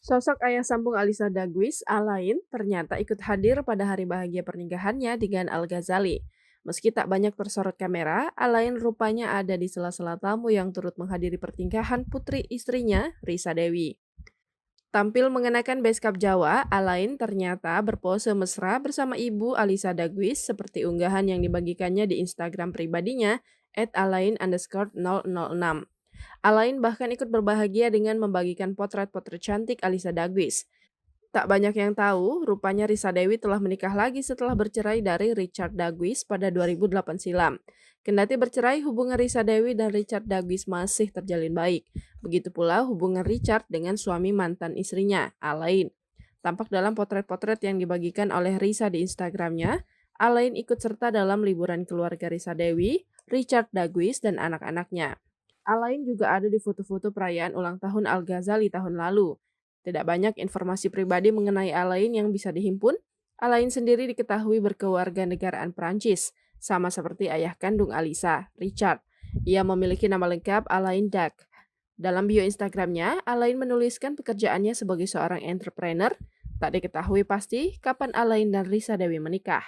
Sosok ayah sambung Alisa Dagwis, Alain, ternyata ikut hadir pada hari bahagia pernikahannya dengan Al-Ghazali. Meski tak banyak tersorot kamera, Alain rupanya ada di sela-sela tamu yang turut menghadiri pernikahan putri istrinya, Risa Dewi. Tampil mengenakan beskap Jawa, Alain ternyata berpose mesra bersama ibu Alisa Dagwis seperti unggahan yang dibagikannya di Instagram pribadinya, @alain_006. Alain bahkan ikut berbahagia dengan membagikan potret-potret cantik Alisa Dagwis. Tak banyak yang tahu, rupanya Risa Dewi telah menikah lagi setelah bercerai dari Richard Dagwis pada 2008 silam. Kendati bercerai, hubungan Risa Dewi dan Richard Dagwis masih terjalin baik. Begitu pula hubungan Richard dengan suami mantan istrinya, Alain. Tampak dalam potret-potret yang dibagikan oleh Risa di Instagramnya, Alain ikut serta dalam liburan keluarga Risa Dewi, Richard Dagwis, dan anak-anaknya. Alain juga ada di foto-foto perayaan ulang tahun Al-Ghazali tahun lalu. Tidak banyak informasi pribadi mengenai Alain yang bisa dihimpun. Alain sendiri diketahui berkewarganegaraan Prancis, sama seperti ayah kandung Alisa, Richard. Ia memiliki nama lengkap Alain Dag. Dalam bio Instagramnya, Alain menuliskan pekerjaannya sebagai seorang entrepreneur. Tak diketahui pasti kapan Alain dan Risa Dewi menikah.